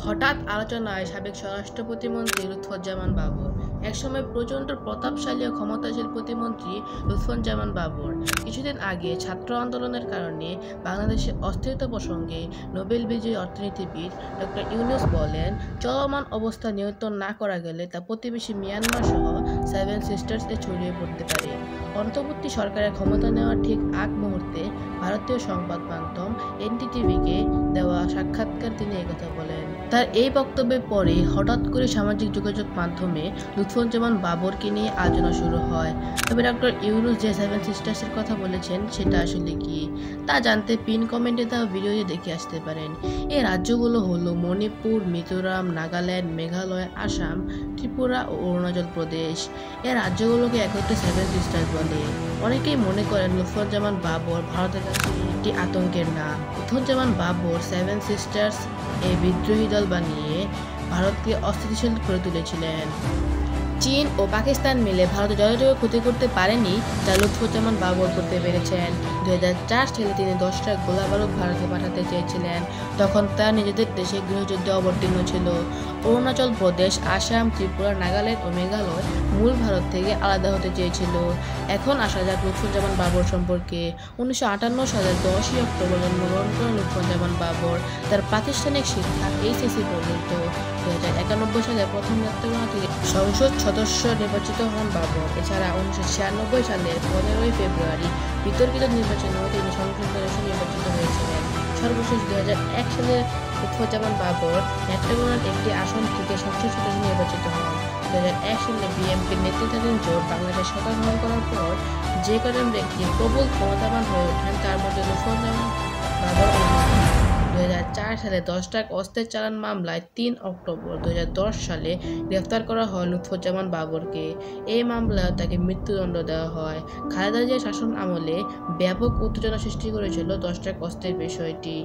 হঠাৎ আলোচনায় সাবেক স্বরাষ্ট্র প্রতিমন্ত্রী লুৎফুজ্জামান বাবর। একসময় প্রচণ্ড প্রতাপশালী ও ক্ষমতাশীল প্রতিমন্ত্রী লুৎফুজ্জামান বাবর কিছুদিন আগে ছাত্র আন্দোলনের কারণে বাংলাদেশের অস্থিরতা প্রসঙ্গে নোবেল বিজয়ী অর্থনীতিবিদ ডক্টর ইউনূস বলেন, চলমান অবস্থা নিয়ন্ত্রণ না করা গেলে তা প্রতিবেশী মিয়ানমার সহ 7 সিস্টার্সে ছড়িয়ে পড়তে পারে। অন্তর্বর্তী সরকারের ক্ষমতা নেওয়ার ঠিক আগ মুহূর্তে ভারতীয় সংবাদ মাধ্যম এনডিটিভিকে দেওয়া সাক্ষাৎকার তিনি একথা বলেন। তার এই বক্তব্যের পরে হঠাৎ করে সামাজিক যোগাযোগ মাধ্যমে লুৎফুজ্জামান বাবরকে নিয়ে আলোচনা শুরু হয়। তবে ডক্টর ইউনূস যে 7 সিস্টার্সের কথা বলেছেন সেটা আসলে কি তা জানতে পিন কমেন্টে দেওয়া ভিডিওটি দেখে আসতে পারেন। এই রাজ্যগুলো হলো মণিপুর, মিজোরাম, নাগাল্যান্ড, মেঘালয়, আসাম, ত্রিপুরা ও অরুণাচল প্রদেশ। এই রাজ্যগুলোকে একত্রে 7 সিস্টার্স বলে। অনেকেই মনে করেন লুৎফুজ্জামান বাবর ভারতের কাছে একটি আতঙ্কের নাম। লুৎফুজ্জামান বাবর 7 সিস্টার্স এই বিদ্রোহী দল বানিয়ে ভারতকে অস্থিতিশীল করে তুলেছিলেন। চীন ও পাকিস্তান মিলে ভারতের যতটুকু ক্ষতি করতে পারেনি যা লুৎফুজ্জামান বাবর করতে পেরেছেন। 2004 সালে তিনি 10 ট্রাক গোলাবারুদ ভারতে পাঠাতে চেয়েছিলেন। তখন তা নিজেদের দেশে গৃহযুদ্ধে অবতীর্ণ ছিল। অরুণাচল প্রদেশ, আসাম, ত্রিপুরা, নাগাল্যান্ড ও মেঘালয় মূল ভারত থেকে আলাদা হতে চেয়েছিল। এখন আসা যাক লুৎফুজ্জামান বাবর সম্পর্কে। 1958 সালের 10ই অক্টোবর জন্মগ্রহণ করেন লুৎফুজ্জামান বাবর। তার প্রাতিষ্ঠানিক শিক্ষা এইচএসসি পর্যন্ত। 1991 সালে প্রথম নেত্রকোনা থেকে সংসদ সদস্য নির্বাচিত হন বাবর। এছাড়া 1996 সালের 15ই ফেব্রুয়ারি বিতর্কিত নির্বাচনেও তিনি সংসদ সদস্য নির্বাচিত হয়েছিলেন। সর্বশেষ 2001 সালে লুৎফুজ্জামান বাবর নেত্রকোনার একটি আসন থেকে সংসদ সদস্য নির্বাচিত হন। 2001 সালে বিএনপির নেতৃত্বাধীন জোট বাংলাদেশ সরকার গঠন করার পর যে কজন ব্যক্তি প্রবল ক্ষমতাবান হয়ে ওঠেন তার মধ্যে লুৎফুজ্জামান বাবর অন্যতম। 2004 সালে 10 ট্রাক অস্ত্রের চালান মামলায় 3 অক্টোবর 2010 সালে গ্রেফতার করা হয় লুৎফুজ্জামান বাবরকে। এই মামলায় তাকে মৃত্যুদণ্ড দেওয়া হয়। খালেদা জিয়ার শাসন আমলে ব্যাপক উত্তেজনা সৃষ্টি করেছিল 10 ট্রাক অস্ত্রের বিষয়টি।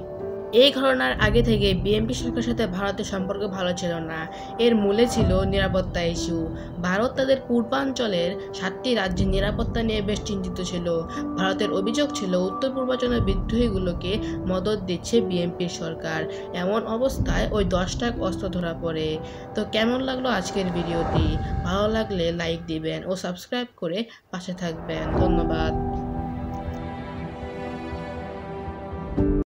এই ঘটনার আগে থেকে বিএনপি সরকারের সাথে ভারতের সম্পর্ক ভালো ছিল না। এর মূলে ছিল নিরাপত্তা ইস্যু। ভারত তাদের পূর্বাঞ্চলের 7টি রাজ্যের নিরাপত্তা নিয়ে বেশ চিন্তিত ছিল। ভারতের অভিযোগ ছিল উত্তর পূর্বাঞ্চলের বিদ্রোহীগুলোকে মদদ দিচ্ছে বিএনপির সরকার। এমন অবস্থায় ওই 10 ট্রাক অস্ত্র ধরা পড়ে। তো কেমন লাগলো আজকের ভিডিওটি? ভালো লাগলে লাইক দিবেন ও সাবস্ক্রাইব করে পাশে থাকবেন। ধন্যবাদ।